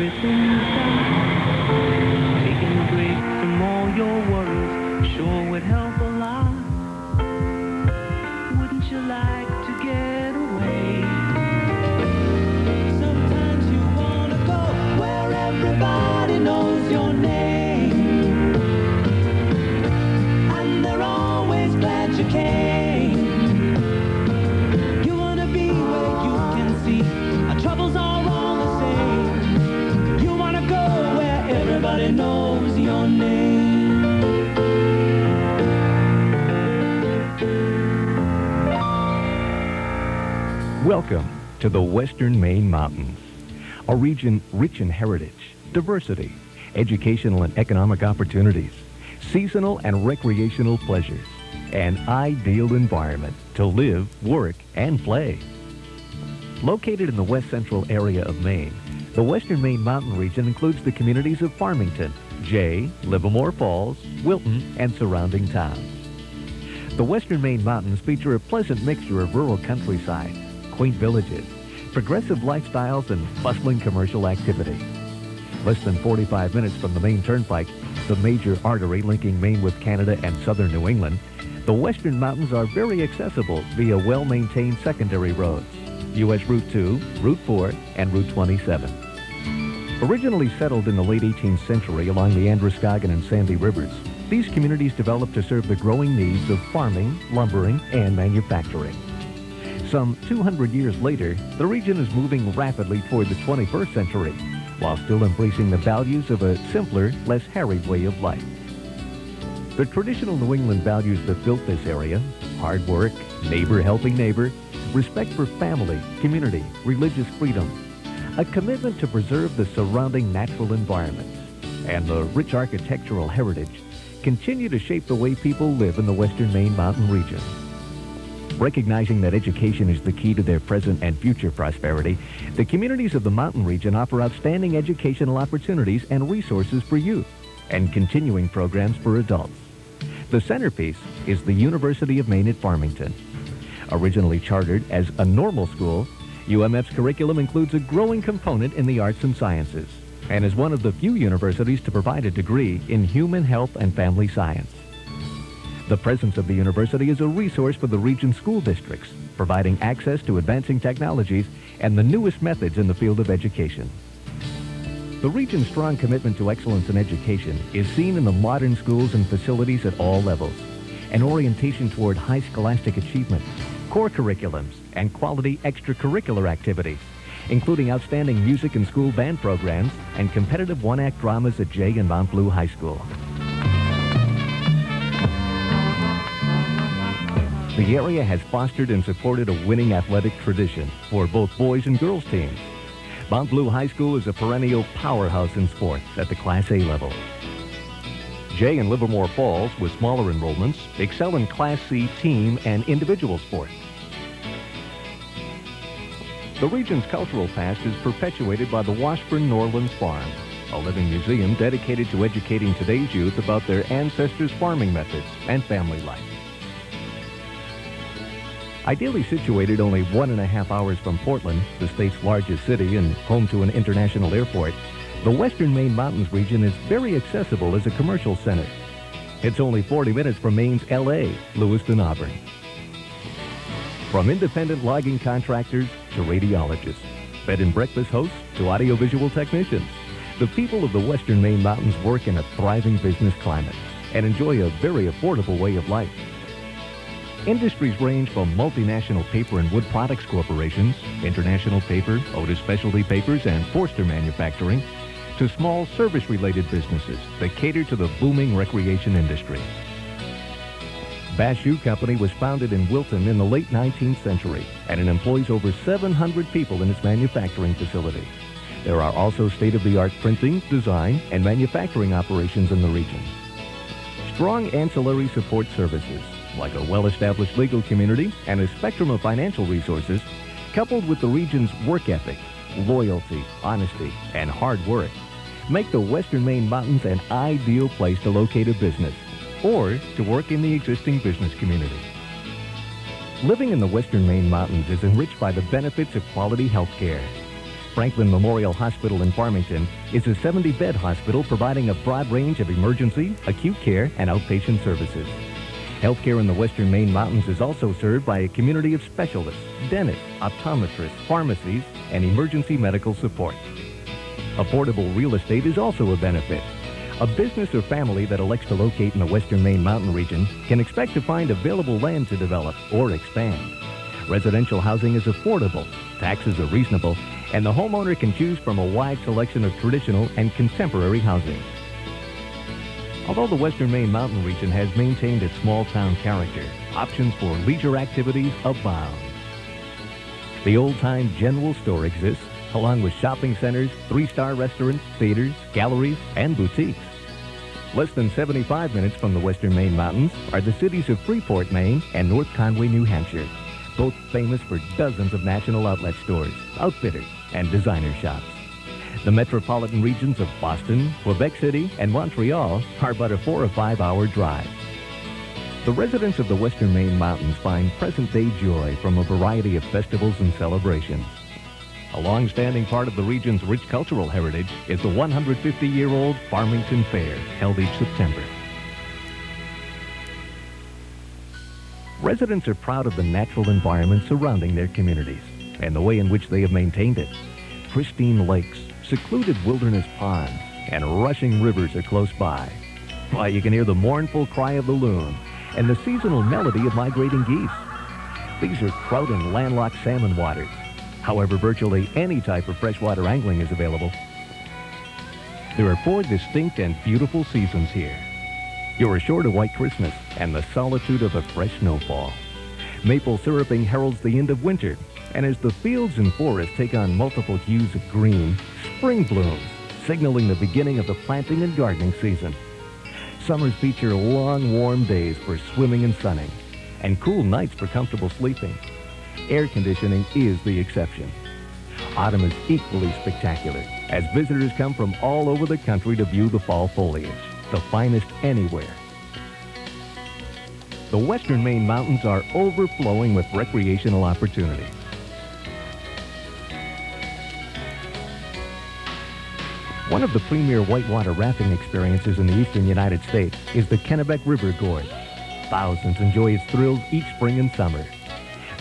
everything's done. Taking a break from all your worries sure would help a lot. Wouldn't you like to get away? Sometimes you wanna go where everybody knows your name, and they're always glad you came. You wanna be where you can see our troubles are all the same. You wanna go where everybody knows your name. Welcome to the Western Maine Mountains, a region rich in heritage, diversity, educational and economic opportunities, seasonal and recreational pleasures, an ideal environment to live, work, and play. Located in the west central area of Maine, the Western Maine Mountain region includes the communities of Farmington, Jay, Livermore Falls, Wilton, and surrounding towns. The Western Maine Mountains feature a pleasant mixture of rural countryside, quaint villages, progressive lifestyles, and bustling commercial activity. Less than 45 minutes from the Maine Turnpike, the major artery linking Maine with Canada and southern New England, the Western Mountains are very accessible via well-maintained secondary roads, U.S. Route 2, Route 4, and Route 27. Originally settled in the late 18th century along the Androscoggin and Sandy Rivers, these communities developed to serve the growing needs of farming, lumbering, and manufacturing. Some 200 years later, the region is moving rapidly toward the 21st century, while still embracing the values of a simpler, less harried way of life. The traditional New England values that built this area, hard work, neighbor helping neighbor, respect for family, community, religious freedom, a commitment to preserve the surrounding natural environments, and the rich architectural heritage, continue to shape the way people live in the Western Maine Mountain region. Recognizing that education is the key to their present and future prosperity, the communities of the mountain region offer outstanding educational opportunities and resources for youth, and continuing programs for adults. The centerpiece is the University of Maine at Farmington. Originally chartered as a normal school, UMF's curriculum includes a growing component in the arts and sciences, and is one of the few universities to provide a degree in human health and family science. The presence of the university is a resource for the region's school districts, providing access to advancing technologies and the newest methods in the field of education. The region's strong commitment to excellence in education is seen in the modern schools and facilities at all levels, an orientation toward high scholastic achievement, core curriculums, and quality extracurricular activities, including outstanding music and school band programs and competitive one-act dramas at Jay and Mount Blue High School. The area has fostered and supported a winning athletic tradition for both boys and girls teams. Mount Blue High School is a perennial powerhouse in sports at the Class A level. Jay and Livermore Falls, with smaller enrollments, excel in Class C team and individual sports. The region's cultural past is perpetuated by the Washburn Norlands Farm, a living museum dedicated to educating today's youth about their ancestors' farming methods and family life. Ideally situated only 1.5 hours from Portland, the state's largest city and home to an international airport, the Western Maine Mountains region is very accessible as a commercial center. It's only 40 minutes from Maine's L.A., Lewiston, Auburn. From independent logging contractors to radiologists, bed and breakfast hosts to audiovisual technicians, the people of the Western Maine Mountains work in a thriving business climate and enjoy a very affordable way of life. Industries range from multinational paper and wood products corporations, International Paper, Otis Specialty Papers, and Forster Manufacturing, to small service-related businesses that cater to the booming recreation industry. Bass Shoe Company was founded in Wilton in the late 19th century, and it employs over 700 people in its manufacturing facility. There are also state-of-the-art printing, design, and manufacturing operations in the region. Strong ancillary support services, like a well-established legal community and a spectrum of financial resources, coupled with the region's work ethic, loyalty, honesty, and hard work, make the Western Maine Mountains an ideal place to locate a business or to work in the existing business community. Living in the Western Maine Mountains is enriched by the benefits of quality health care. Franklin Memorial Hospital in Farmington is a 70-bed hospital providing a broad range of emergency, acute care, and outpatient services. Healthcare in the Western Maine Mountains is also served by a community of specialists, dentists, optometrists, pharmacies, and emergency medical support. Affordable real estate is also a benefit. A business or family that elects to locate in the Western Maine Mountain region can expect to find available land to develop or expand. Residential housing is affordable, taxes are reasonable, and the homeowner can choose from a wide selection of traditional and contemporary housing. Although the Western Maine Mountain region has maintained its small-town character, options for leisure activities abound. The old-time general store exists, along with shopping centers, 3-star restaurants, theaters, galleries, and boutiques. Less than 75 minutes from the Western Maine Mountains are the cities of Freeport, Maine, and North Conway, New Hampshire, both famous for dozens of national outlet stores, outfitters, and designer shops. The metropolitan regions of Boston, Quebec City, and Montreal are but a 4 or 5 hour drive. The residents of the Western Maine Mountains find present-day joy from a variety of festivals and celebrations. A long-standing part of the region's rich cultural heritage is the 150-year-old Farmington Fair, held each September. Residents are proud of the natural environment surrounding their communities and the way in which they have maintained it. Pristine lakes, secluded wilderness ponds, and rushing rivers are close by. Why, you can hear the mournful cry of the loon and the seasonal melody of migrating geese. These are trout and landlocked salmon waters. However, virtually any type of freshwater angling is available. There are 4 distinct and beautiful seasons here. You're assured a white Christmas and the solitude of a fresh snowfall. Maple syruping heralds the end of winter, and as the fields and forests take on multiple hues of green, spring blooms, signaling the beginning of the planting and gardening season. Summers feature long, warm days for swimming and sunning, and cool nights for comfortable sleeping. Air conditioning is the exception. Autumn is equally spectacular, as visitors come from all over the country to view the fall foliage, the finest anywhere. The Western Maine Mountains are overflowing with recreational opportunities. One of the premier whitewater rafting experiences in the eastern United States is the Kennebec River Gorge. Thousands enjoy its thrills each spring and summer.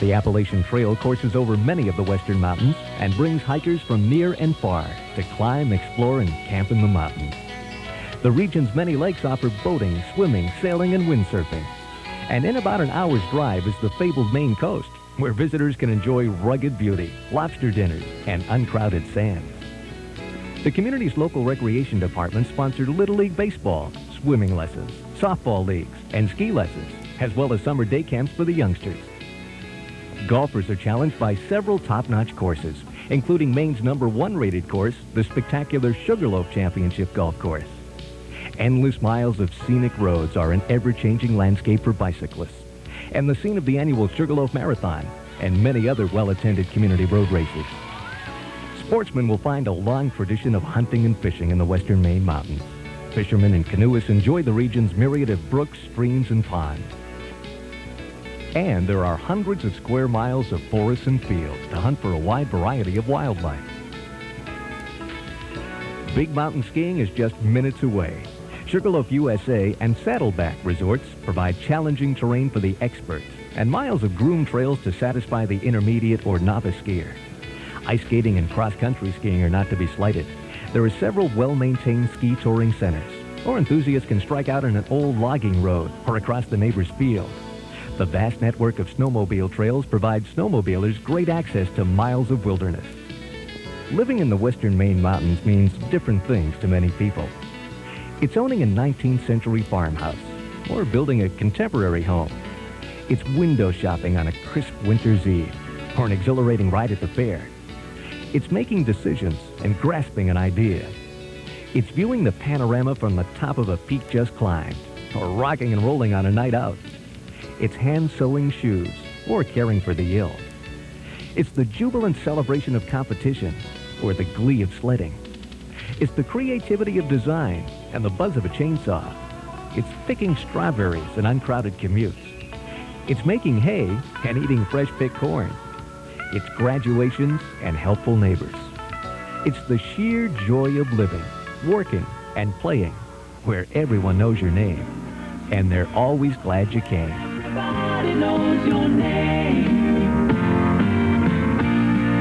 The Appalachian Trail courses over many of the western mountains and brings hikers from near and far to climb, explore, and camp in the mountains. The region's many lakes offer boating, swimming, sailing, and windsurfing. And in about an hour's drive is the fabled Maine coast, where visitors can enjoy rugged beauty, lobster dinners, and uncrowded sands. The community's local recreation department sponsored Little League baseball, swimming lessons, softball leagues, and ski lessons, as well as summer day camps for the youngsters. Golfers are challenged by several top-notch courses, including Maine's #1 rated course, the spectacular Sugarloaf Championship Golf Course. Endless miles of scenic roads are an ever-changing landscape for bicyclists, and the scene of the annual Sugarloaf Marathon and many other well-attended community road races. Sportsmen will find a long tradition of hunting and fishing in the Western Maine Mountains. Fishermen and canoeists enjoy the region's myriad of brooks, streams, and ponds. And there are hundreds of square miles of forests and fields to hunt for a wide variety of wildlife. Big mountain skiing is just minutes away. Sugarloaf USA and Saddleback Resorts provide challenging terrain for the experts and miles of groomed trails to satisfy the intermediate or novice skier. Ice skating and cross-country skiing are not to be slighted. There are several well-maintained ski touring centers, or enthusiasts can strike out on an old logging road or across the neighbor's field. The vast network of snowmobile trails provides snowmobilers great access to miles of wilderness. Living in the Western Maine Mountains means different things to many people. It's owning a 19th century farmhouse or building a contemporary home. It's window shopping on a crisp winter's eve or an exhilarating ride at the fair. It's making decisions and grasping an idea. It's viewing the panorama from the top of a peak just climbed or rocking and rolling on a night out. It's hand-sewing shoes or caring for the ill. It's the jubilant celebration of competition or the glee of sledding. It's the creativity of design and the buzz of a chainsaw. It's picking strawberries in uncrowded commutes. It's making hay and eating fresh-picked corn. It's graduations and helpful neighbors. It's the sheer joy of living, working, and playing, where everyone knows your name, and they're always glad you came. Everybody knows your name,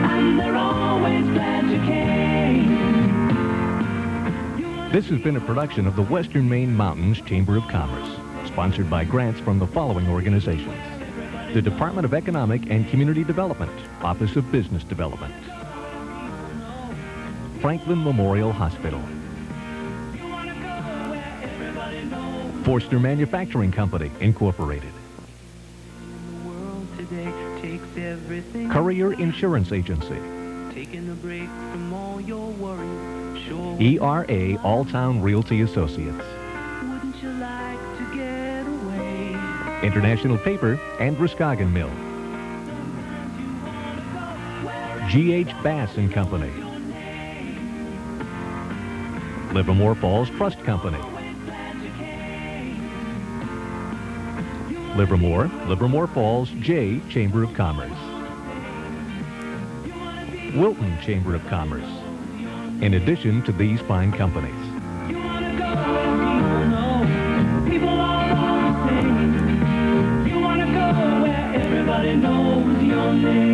and they're always glad you came. This has been a production of the Western Maine Mountains Chamber of Commerce, sponsored by grants from the following organizations: the Department of Economic and Community Development, Office of Business Development, Franklin Memorial Hospital, Forster Manufacturing Company, Incorporated, The world today takes everything. Courier Insurance Agency, Taking a break from all your worries. Sure. ERA Alltown Realty Associates, Wouldn't you like to get away? International Paper and Roscoggin Mill, G.H. Bass and Company, Livermore Falls Trust Company, Livermore Falls J Chamber of Commerce, Wilton Chamber of Commerce, in addition to these fine companies. You wanna go where people know people are all the same. You wanna go where everybody knows your name.